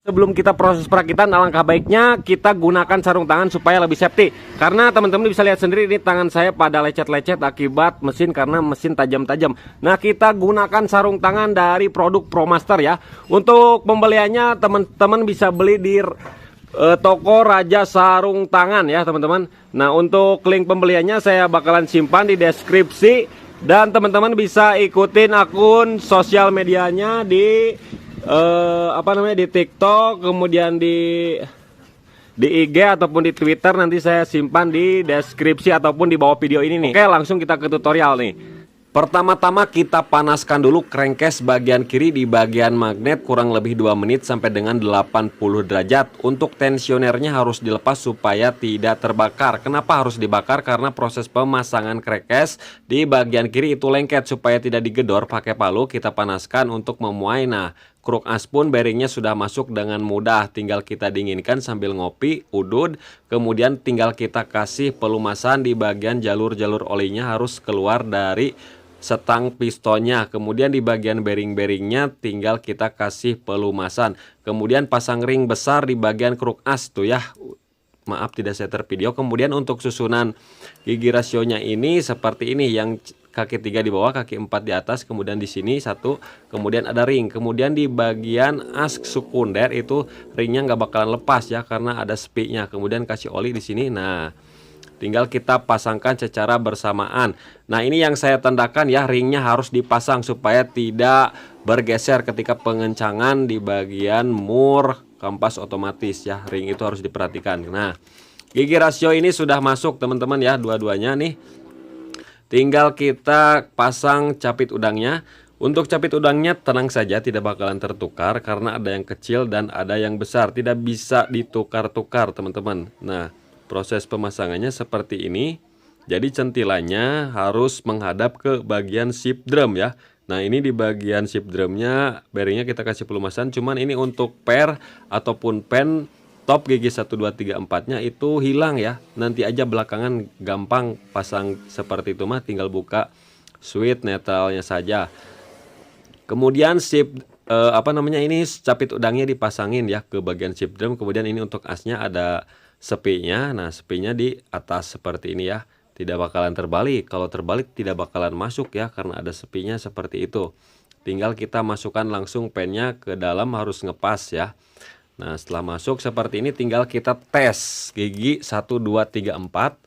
Sebelum kita proses perakitan, alangkah baiknya kita gunakan sarung tangan supaya lebih safety. Karena teman-teman bisa lihat sendiri, ini tangan saya pada lecet-lecet akibat mesin, karena mesin tajam-tajam. Nah, kita gunakan sarung tangan dari produk ProMaster ya. Untuk pembeliannya teman-teman bisa beli di toko Raja Sarung Tangan ya teman-teman. Nah, untuk link pembeliannya saya bakalan simpan di deskripsi, dan teman-teman bisa ikutin akun sosial medianya di di TikTok, kemudian di IG ataupun di Twitter. Nanti saya simpan di deskripsi ataupun di bawah video ini nih. Oke, langsung kita ke tutorial nih. Pertama-tama kita panaskan dulu crankcase bagian kiri di bagian magnet kurang lebih 2 menit sampai dengan 80 derajat. Untuk tensionernya harus dilepas supaya tidak terbakar. Kenapa harus dibakar? Karena proses pemasangan crankcase di bagian kiri itu lengket. Supaya tidak digedor pakai palu, kita panaskan untuk memuai. Nah, kruk as pun bearingnya sudah masuk dengan mudah, tinggal kita dinginkan sambil ngopi, udud. Kemudian tinggal kita kasih pelumasan di bagian jalur-jalur olinya harus keluar dari setang pistonnya. Kemudian di bagian bearing-bearingnya tinggal kita kasih pelumasan. Kemudian pasang ring besar di bagian kruk as tuh ya. Maaf tidak saya tervideo. Kemudian untuk susunan gigi rasionya ini seperti ini, yang kaki 3 di bawah, kaki 4 di atas, kemudian di sini satu, kemudian ada ring. Kemudian di bagian as sekunder itu ringnya nggak bakalan lepas ya karena ada spiknya. Kemudian kasih oli di sini. Nah, tinggal kita pasangkan secara bersamaan. Nah, ini yang saya tandakan ya, ringnya harus dipasang supaya tidak bergeser ketika pengencangan di bagian mur kampas otomatis ya. Ring itu harus diperhatikan. Nah, gigi rasio ini sudah masuk teman-teman ya, dua-duanya nih. Tinggal kita pasang capit udangnya. Untuk capit udangnya tenang saja, tidak bakalan tertukar karena ada yang kecil dan ada yang besar. Tidak bisa ditukar-tukar teman-teman. Nah, proses pemasangannya seperti ini. Jadi centilannya harus menghadap ke bagian ship drum ya. Nah, ini di bagian ship drumnya bearingnya kita kasih pelumasan. Cuman ini untuk per ataupun pen top gigi 1, 2, 3, 4 nya itu hilang ya. Nanti aja belakangan gampang pasang seperti itu mah, tinggal buka switch netralnya saja. Kemudian ship ini capit udangnya dipasangin ya ke bagian ship drum. Kemudian ini untuk asnya ada sepinya. Nah, sepinya di atas seperti ini ya. Tidak bakalan terbalik. Kalau terbalik tidak bakalan masuk ya karena ada sepinya seperti itu. Tinggal kita masukkan langsung pennya ke dalam, harus ngepas ya. Nah, setelah masuk seperti ini tinggal kita tes gigi 1, 2, 3, 4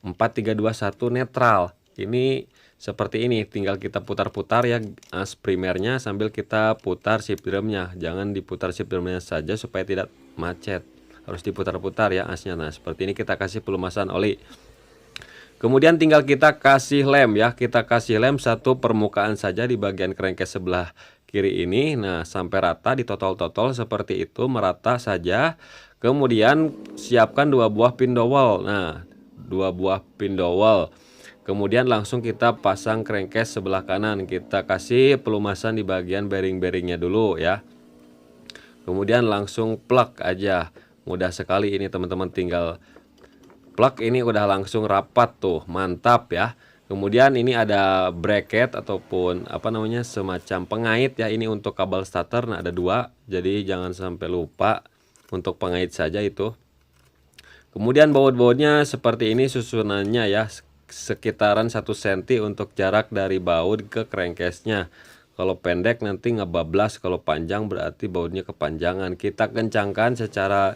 4, 3, 2, 1 netral. Ini seperti ini, tinggal kita putar-putar ya as primernya sambil kita putar ship drumnya. Jangan diputar ship drumnya saja supaya tidak macet, harus diputar-putar ya asnya. Nah, seperti ini kita kasih pelumasan oli. Kemudian tinggal kita kasih lem ya. Kita kasih lem satu permukaan saja di bagian crankcase sebelah kiri ini. Nah, sampai rata, ditotol-totol seperti itu, merata saja. Kemudian siapkan 2 buah pin dowel. Nah, 2 buah pin dowel. Kemudian langsung kita pasang crankcase sebelah kanan. Kita kasih pelumasan di bagian bearing-bearingnya dulu ya. Kemudian langsung plug aja. Mudah sekali ini teman-teman, tinggal plug, ini udah langsung rapat tuh, mantap ya. Kemudian ini ada bracket ataupun semacam pengait ya. Ini untuk kabel starter. Nah, ada 2, jadi jangan sampai lupa untuk pengait saja itu. Kemudian baut-bautnya seperti ini susunannya ya, sekitaran 1 cm untuk jarak dari baut ke crankcase-nya. Kalau pendek nanti ngebablas, kalau panjang berarti bautnya kepanjangan. Kita kencangkan secara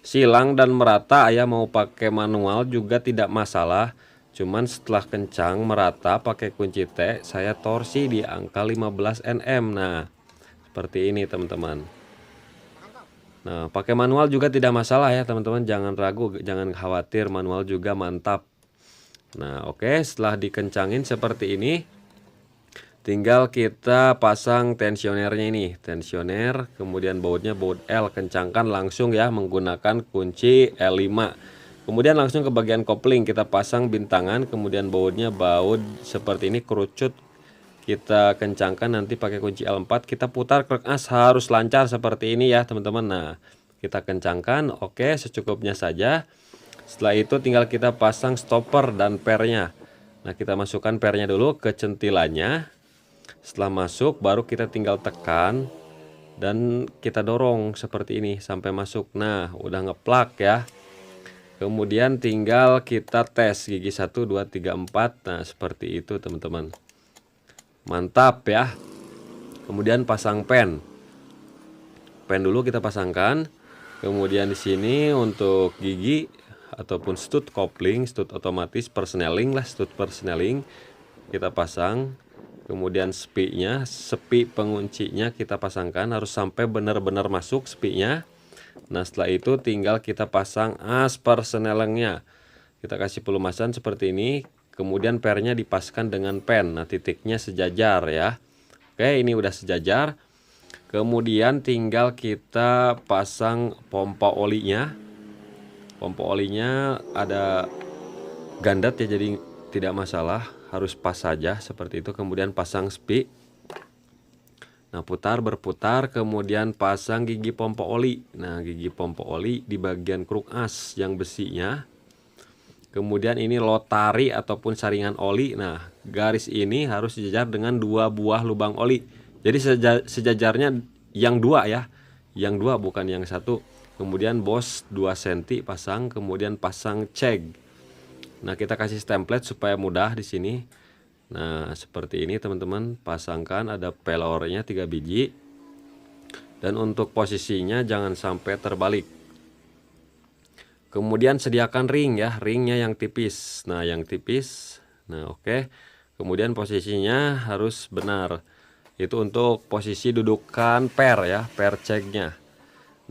silang dan merata ya, mau pakai manual juga tidak masalah. Cuman setelah kencang merata pakai kunci T, saya torsi di angka 15 Nm. Nah, seperti ini teman-teman. Nah, pakai manual juga tidak masalah ya teman-teman, jangan ragu, jangan khawatir, manual juga mantap. Nah, oke, setelah dikencangin seperti ini, tinggal kita pasang tensionernya ini, tensioner, kemudian bautnya baut L, kencangkan langsung ya menggunakan kunci L5. Kemudian langsung ke bagian kopling, kita pasang bintangan, kemudian bautnya baut seperti ini, kerucut. Kita kencangkan nanti pakai kunci L4, kita putar kruk as harus lancar seperti ini ya teman-teman. Nah, kita kencangkan, oke, secukupnya saja. Setelah itu tinggal kita pasang stopper dan pernya. Nah, kita masukkan pernya dulu ke centilannya. Setelah masuk baru kita tinggal tekan dan kita dorong seperti ini sampai masuk. Nah, udah ngeplak ya. Kemudian tinggal kita tes gigi 1 2 3 4. Nah, seperti itu teman-teman. Mantap ya. Kemudian pasang pen. Pen dulu kita pasangkan. Kemudian di sini untuk gigi ataupun stud kopling, stud otomatis persneling lah, stud persneling kita pasang. Kemudian sepi penguncinya kita pasangkan, harus sampai benar-benar masuk sepinya. Nah, setelah itu tinggal kita pasang as persnelingnya. Kita kasih pelumasan seperti ini. Kemudian pernya dipaskan dengan pen. Nah, titiknya sejajar ya. Oke, ini udah sejajar. Kemudian tinggal kita pasang pompa olinya. Pompa olinya ada gandat ya, jadi tidak masalah, harus pas saja seperti itu. Kemudian pasang sepi. Nah, putar berputar, kemudian pasang gigi pompa oli. Nah, gigi pompa oli di bagian kruk as yang besinya. Kemudian ini lotari ataupun saringan oli. Nah, garis ini harus sejajar dengan 2 buah lubang oli. Jadi sejajarnya yang 2 ya. Yang 2 bukan yang 1. Kemudian bos 2 cm pasang, kemudian pasang ceg. Nah, kita kasih template supaya mudah di sini. Nah, seperti ini teman-teman, pasangkan, ada pelornya 3 biji. Dan untuk posisinya jangan sampai terbalik. Kemudian sediakan ring ya, ringnya yang tipis. Nah, yang tipis. Nah, oke. Kemudian posisinya harus benar. Itu untuk posisi dudukan per ya, per cegnya.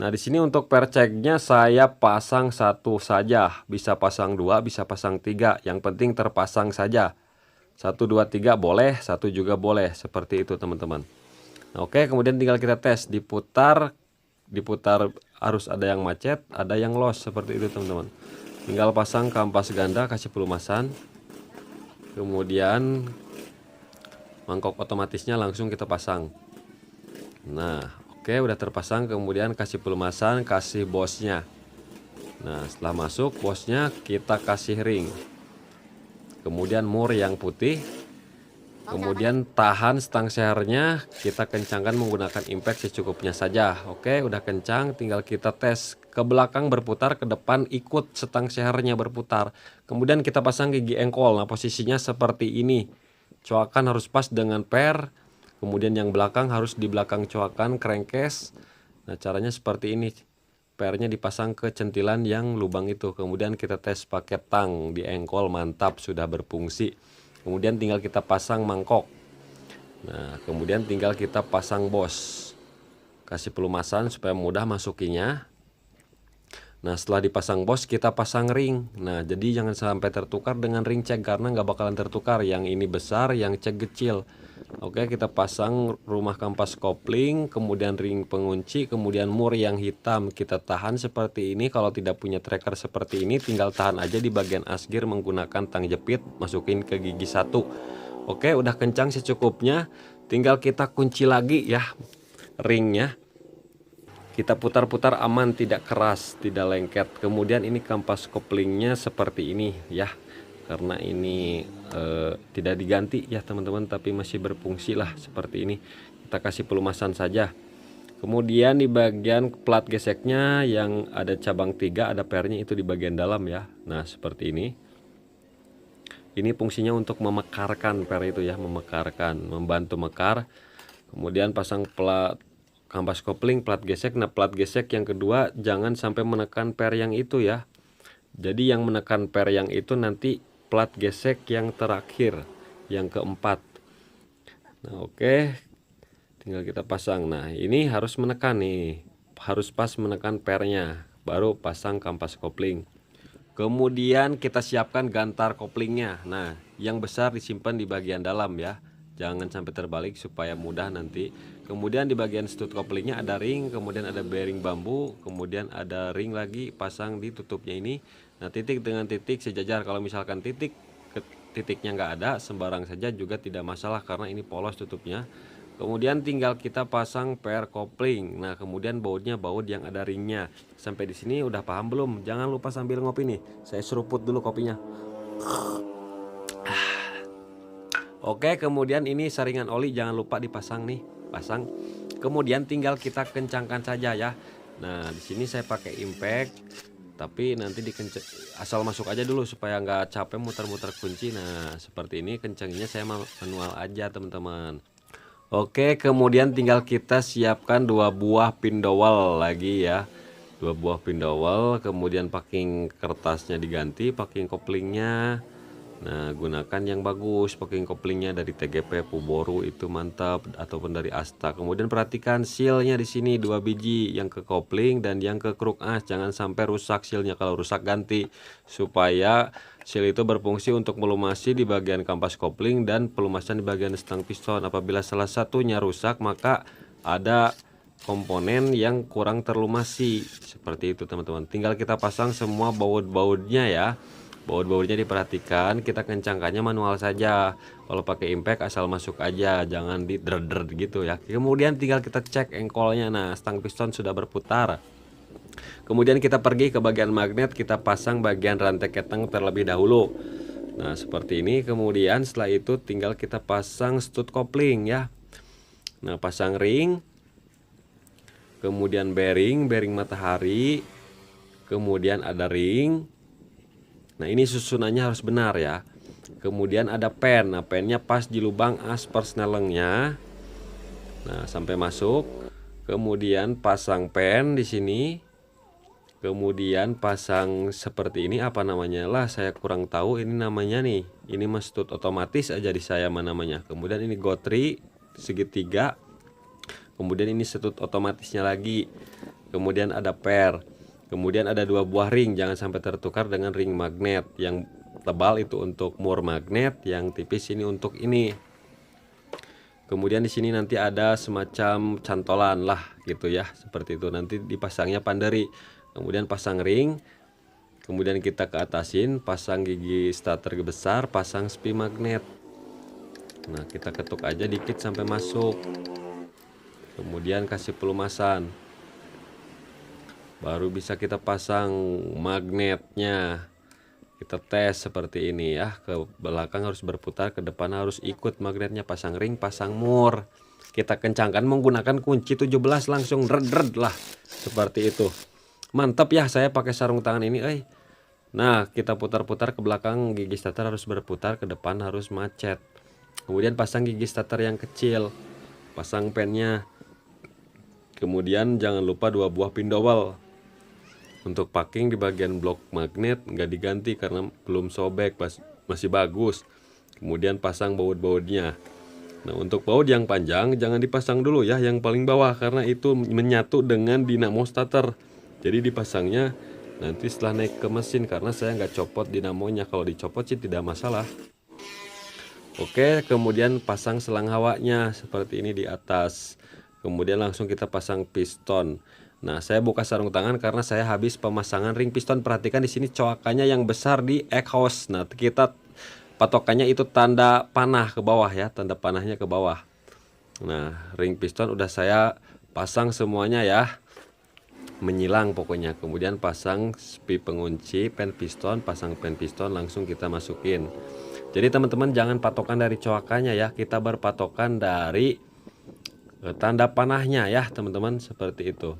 Nah, di sini untuk per cegnya saya pasang 1 saja. Bisa pasang 2, bisa pasang 3. Yang penting terpasang saja. 1 2 3 boleh, 1 juga boleh. Seperti itu teman-teman. Nah, oke, kemudian tinggal kita tes, diputar harus ada yang macet, ada yang los, seperti itu teman-teman. Tinggal pasang kampas ganda, kasih pelumasan. Kemudian mangkok otomatisnya langsung kita pasang. Nah, oke, udah terpasang. Kemudian kasih pelumasan, kasih bosnya. Nah, setelah masuk bosnya kita kasih ring. Kemudian mur yang putih. Kemudian tahan stang sehernya kita kencangkan menggunakan impact secukupnya saja. Oke, udah kencang, tinggal kita tes. Ke belakang berputar, ke depan ikut stang sehernya berputar. Kemudian kita pasang gigi engkol. Nah, posisinya seperti ini. Coakan harus pas dengan per. Kemudian yang belakang harus di belakang coakan crankcase. Nah, caranya seperti ini. Pernya dipasang ke centilan yang lubang itu. Kemudian kita tes pakai tang di engkol, mantap, sudah berfungsi. Kemudian tinggal kita pasang mangkok. Nah, kemudian tinggal kita pasang bos. Kasih pelumasan supaya mudah masukinya. Nah, setelah dipasang bos kita pasang ring. Nah, jadi jangan sampai tertukar dengan ring cek, karena nggak bakalan tertukar. Yang ini besar, yang cek kecil. Oke, kita pasang rumah kampas kopling, kemudian ring pengunci, kemudian mur yang hitam. Kita tahan seperti ini. Kalau tidak punya tracker seperti ini, tinggal tahan aja di bagian asgir menggunakan tang jepit, masukin ke gigi 1. Oke, udah kencang secukupnya. Tinggal kita kunci lagi ya ringnya. Kita putar-putar aman, tidak keras, tidak lengket. Kemudian ini kampas koplingnya seperti ini ya. Karena ini tidak diganti ya teman-teman, tapi masih berfungsi lah seperti ini. Kita kasih pelumasan saja. Kemudian di bagian plat geseknya yang ada cabang 3, ada pernya itu di bagian dalam ya. Nah, seperti ini. Ini fungsinya untuk memekarkan per itu ya, memekarkan, membantu mekar. Kemudian pasang plat kampas kopling, plat gesek. Nah, plat gesek yang kedua jangan sampai menekan per yang itu ya. Jadi yang menekan per yang itu nanti plat gesek yang terakhir, yang keempat. Nah, oke, tinggal kita pasang. Nah, ini harus menekan nih, harus pas menekan pernya, baru pasang kampas kopling. Kemudian kita siapkan gantar koplingnya. Nah, yang besar disimpan di bagian dalam ya, jangan sampai terbalik supaya mudah nanti. Kemudian di bagian stud koplingnya ada ring, kemudian ada bearing bambu, kemudian ada ring lagi, pasang di tutupnya ini. Nah, titik dengan titik sejajar. Kalau misalkan titiknya nggak ada, sembarang saja juga tidak masalah karena ini polos tutupnya. Kemudian tinggal kita pasang per kopling. Nah, kemudian bautnya baut yang ada ringnya. Sampai di sini udah paham belum? Jangan lupa sambil ngopi nih, saya seruput dulu kopinya. Oke, kemudian ini saringan oli jangan lupa dipasang nih, pasang. Kemudian tinggal kita kencangkan saja ya. Nah, di sini saya pakai impact, tapi nanti asal masuk aja dulu supaya nggak capek muter-muter kunci. Nah, seperti ini kencangnya saya manual aja teman-teman. Oke, kemudian tinggal kita siapkan 2 buah pin dowel lagi ya. 2 buah pin dowel, kemudian packing kertasnya diganti, packing koplingnya. Nah, gunakan yang bagus, packing koplingnya dari TGP Puboru itu mantap, ataupun dari Asta. Kemudian perhatikan sealnya di sini 2 biji, yang ke kopling dan yang ke kruk as. Jangan sampai rusak sealnya, kalau rusak ganti, supaya seal itu berfungsi untuk melumasi di bagian kampas kopling dan pelumasan di bagian stang piston. Apabila salah satunya rusak, maka ada komponen yang kurang terlumasi. Seperti itu teman-teman. Tinggal kita pasang semua baut-bautnya ya. Baut-bautnya diperhatikan, kita kencangkannya manual saja. Kalau pakai impact asal masuk aja, jangan di dredred gitu ya. Kemudian tinggal kita cek engkolnya. Nah, stang piston sudah berputar. Kemudian kita pergi ke bagian magnet, kita pasang bagian rantai keteng terlebih dahulu. Nah, seperti ini. Kemudian setelah itu tinggal kita pasang stud kopling ya. Nah, pasang ring. Kemudian bearing matahari. Kemudian ada ring. Nah, ini susunannya harus benar ya. Kemudian ada pen. Nah, pennya pas di lubang as persnelengnya. Nah, sampai masuk. Kemudian pasang pen di sini. Kemudian pasang seperti ini, apa namanya lah, saya kurang tahu ini namanya nih. Ini mestut otomatis aja di saya namanya. Kemudian ini gotri segitiga. Kemudian ini setut otomatisnya lagi. Kemudian ada per. Kemudian ada 2 buah ring, jangan sampai tertukar dengan ring magnet. Yang tebal itu untuk mur magnet, yang tipis ini untuk ini. Kemudian di sini nanti ada semacam cantolan lah gitu ya, seperti itu. Nanti dipasangnya panderi. Kemudian pasang ring. Kemudian kita ke atasin, pasang gigi starter besar, pasang spi magnet. Nah, kita ketuk aja dikit sampai masuk. Kemudian kasih pelumasan. Baru bisa kita pasang magnetnya. Kita tes seperti ini ya. Ke belakang harus berputar, ke depan harus ikut magnetnya. Pasang ring, pasang mur. Kita kencangkan menggunakan kunci 17 langsung red lah. Seperti itu. Mantap ya, saya pakai sarung tangan ini. Nah, kita putar-putar ke belakang, gigi starter harus berputar, ke depan harus macet. Kemudian pasang gigi starter yang kecil. Pasang pennya. Kemudian jangan lupa 2 buah pin dowel. Untuk packing di bagian blok magnet nggak diganti karena belum sobek, masih bagus. Kemudian pasang baut-bautnya. Nah, untuk baut yang panjang jangan dipasang dulu ya, yang paling bawah, karena itu menyatu dengan dinamo starter. Jadi dipasangnya nanti setelah naik ke mesin, karena saya nggak copot dinamonya. Kalau dicopot sih tidak masalah. Oke, kemudian pasang selang hawanya seperti ini di atas. Kemudian langsung kita pasang piston. Nah, saya buka sarung tangan karena saya habis pemasangan ring piston. Perhatikan di sini coakannya yang besar di exhaust. Nah, kita patokannya itu tanda panah ke bawah ya, tanda panahnya ke bawah. Nah, ring piston udah saya pasang semuanya ya. Menyilang pokoknya. Kemudian pasang spi pengunci, pen piston, pasang pen piston, langsung kita masukin. Jadi teman-teman jangan patokan dari coakannya ya, kita berpatokan dari tanda panahnya ya teman-teman, seperti itu.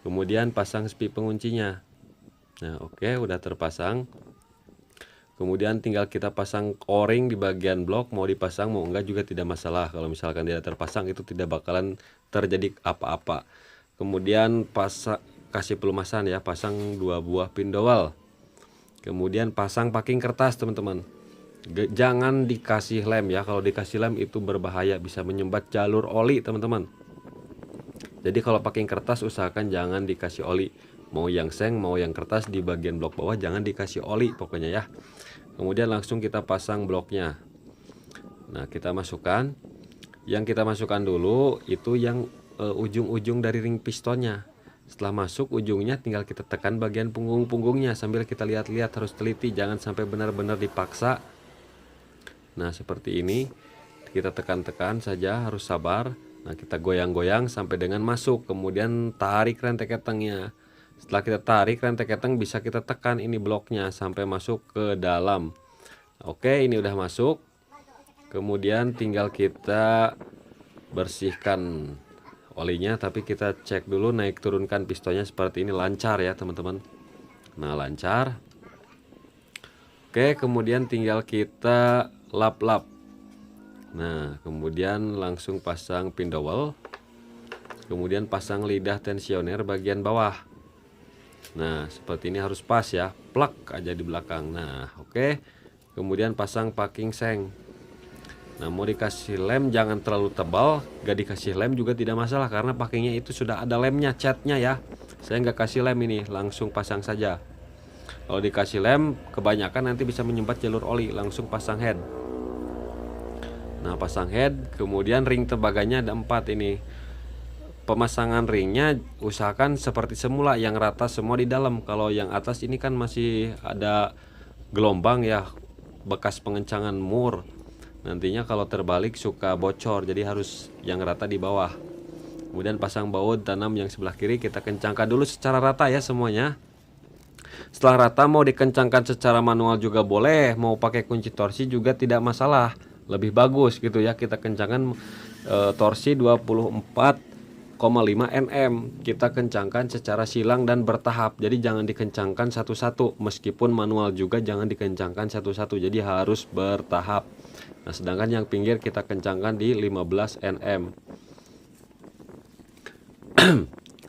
Kemudian pasang spi penguncinya. Nah, oke, udah terpasang. Kemudian tinggal kita pasang o-ring di bagian blok, mau dipasang mau enggak juga tidak masalah. Kalau misalkan tidak terpasang itu tidak bakalan terjadi apa-apa. Kemudian kasih pelumasan ya, pasang 2 buah pin dowel. Kemudian pasang packing kertas teman-teman. Jangan dikasih lem ya, kalau dikasih lem itu berbahaya, bisa menyumbat jalur oli teman-teman. Jadi kalau packing kertas usahakan jangan dikasih oli. Mau yang seng mau yang kertas di bagian blok bawah jangan dikasih oli pokoknya ya. Kemudian langsung kita pasang bloknya. Nah, kita masukkan. Yang kita masukkan dulu itu yang ujung-ujung dari ring pistonnya. Setelah masuk ujungnya tinggal kita tekan bagian punggung-punggungnya sambil kita lihat-lihat, harus teliti, jangan sampai benar-benar dipaksa. Nah, seperti ini. Kita tekan-tekan saja, harus sabar. Nah, kita goyang-goyang sampai dengan masuk. Kemudian tarik rantai ketengnya. Setelah kita tarik rantai keteng, bisa kita tekan ini bloknya sampai masuk ke dalam. Oke, ini udah masuk. Kemudian tinggal kita bersihkan olinya, tapi kita cek dulu naik turunkan pistonnya seperti ini, lancar ya teman-teman. Nah lancar. Oke, kemudian tinggal kita lap-lap. Nah kemudian langsung pasang pin dowel, kemudian pasang lidah tensioner bagian bawah. Nah seperti ini harus pas ya, plak aja di belakang. Nah oke, kemudian pasang packing seng. Nah mau dikasih lem jangan terlalu tebal, gak dikasih lem juga tidak masalah karena packingnya itu sudah ada lemnya, catnya ya. Saya nggak kasih lem ini, langsung pasang saja. Kalau dikasih lem kebanyakan nanti bisa menyumbat jalur oli, langsung pasang head. Nah pasang head, kemudian ring tembaganya ada 4 ini. Pemasangan ringnya usahakan seperti semula, yang rata semua di dalam. Kalau yang atas ini kan masih ada gelombang ya, bekas pengencangan mur. Nantinya kalau terbalik suka bocor, jadi harus yang rata di bawah. Kemudian pasang baut tanam yang sebelah kiri, kita kencangkan dulu secara rata ya semuanya. Setelah rata mau dikencangkan secara manual juga boleh, mau pakai kunci torsi juga tidak masalah, lebih bagus gitu ya. Kita kencangkan torsi 24,5 Nm, kita kencangkan secara silang dan bertahap, jadi jangan dikencangkan satu-satu. Meskipun manual juga jangan dikencangkan satu-satu, jadi harus bertahap. Nah sedangkan yang pinggir kita kencangkan di 15 Nm.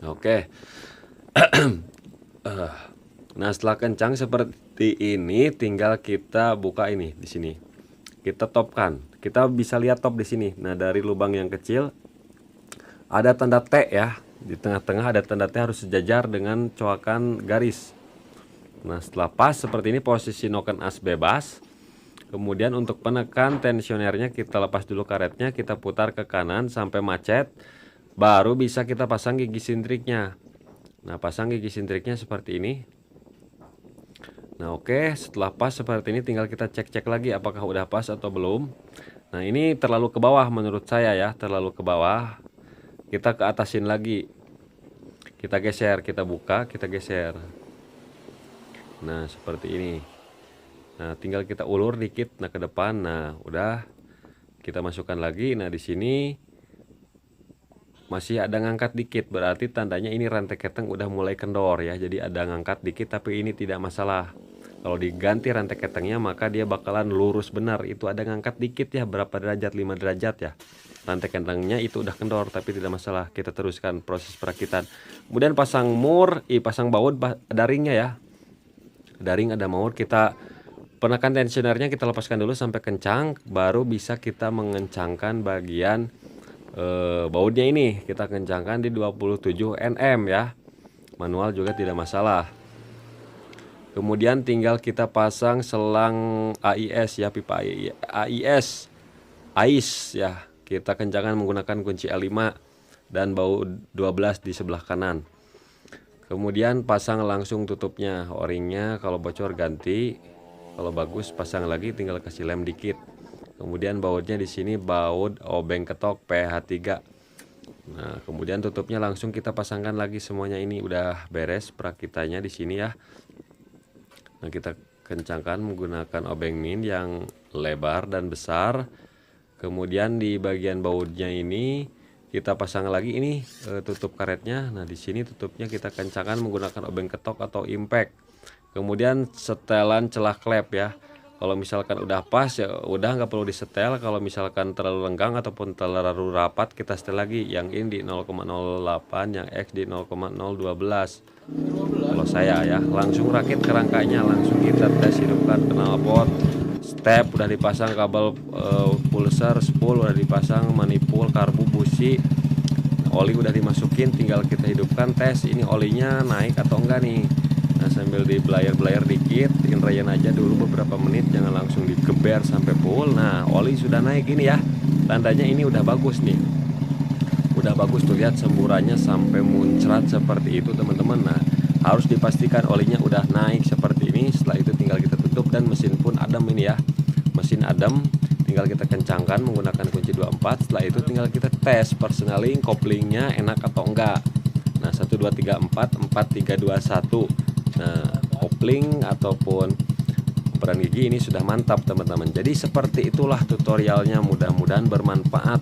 Oke. Nah setelah kencang seperti ini, tinggal kita buka ini di sini. Kita topkan. Kita bisa lihat top di sini. Nah dari lubang yang kecil ada tanda T ya. Di tengah-tengah ada tanda T, harus sejajar dengan coakan garis. Nah setelah pas seperti ini, posisi noken as bebas. Kemudian untuk penekan tensionernya kita lepas dulu karetnya, kita putar ke kanan sampai macet. Baru bisa kita pasang gigi sintriknya. Nah pasang gigi sintriknya seperti ini. Nah oke, setelah pas seperti ini tinggal kita cek-cek lagi apakah udah pas atau belum. Nah ini terlalu ke bawah menurut saya ya, terlalu ke bawah. Kita ke atasin lagi. Kita geser, kita buka, kita geser. Nah seperti ini. Nah tinggal kita ulur dikit nah ke depan. Nah udah, kita masukkan lagi. Nah di sini masih ada ngangkat dikit, berarti tandanya ini rantai keteng udah mulai kendor ya. Jadi ada ngangkat dikit, tapi ini tidak masalah. Kalau diganti rantai ketengnya maka dia bakalan lurus benar. Itu ada ngangkat dikit ya, berapa derajat, 5 derajat ya. Rantai ketengnya itu udah kendor, tapi tidak masalah. Kita teruskan proses perakitan. Kemudian pasang mur, pasang baut, ada ringnya ya. Ada ring, ada maut. Kita penekan tensionernya kita lepaskan dulu sampai kencang, baru bisa kita mengencangkan bagian bautnya ini. Kita kencangkan di 27 Nm ya. Manual juga tidak masalah. Kemudian tinggal kita pasang selang AIS ya, pipa AIS ya. Kita kencangkan menggunakan kunci L5 dan baut 12 di sebelah kanan. Kemudian pasang langsung tutupnya, o-ringnya kalau bocor ganti, kalau bagus pasang lagi, tinggal kasih lem dikit. Kemudian bautnya di sini baut obeng ketok PH3. Nah, kemudian tutupnya langsung kita pasangkan lagi semuanya. Ini udah beres perakitannya di sini ya. Nah, kita kencangkan menggunakan obeng min yang lebar dan besar. Kemudian di bagian bautnya ini kita pasang lagi ini tutup karetnya. Nah, di sini tutupnya kita kencangkan menggunakan obeng ketok atau impact. Kemudian setelan celah klep ya. Kalau misalkan udah pas ya udah, nggak perlu disetel. Kalau misalkan terlalu lenggang ataupun terlalu rapat, kita setel lagi. Yang ini di 0,08, yang X di 0,012. Kalau saya ya langsung rakit kerangkanya, langsung kita tes, hidupkan knalpot, step udah dipasang, kabel pulser spool udah dipasang, manifold, karbu, busi, oli udah dimasukin, tinggal kita hidupkan, tes ini olinya naik atau enggak nih. Nah sambil di blayer dikit, inrayan aja dulu beberapa menit, jangan langsung digeber sampai full. Nah oli sudah naik ini ya, tandanya ini udah bagus nih, udah bagus tuh, lihat semburannya sampai muncrat seperti itu teman-teman. Nah harus dipastikan olinya udah naik seperti ini. Setelah itu tinggal kita tutup dan mesin pun adem ini ya, mesin adem, tinggal kita kencangkan menggunakan kunci 24. Setelah itu tinggal kita tes persneling, koplingnya enak atau enggak. Nah 1 2 3 4 4 3 2 1. Nah kopling ataupun peran gigi ini sudah mantap teman-teman. Jadi seperti itulah tutorialnya, mudah-mudahan bermanfaat.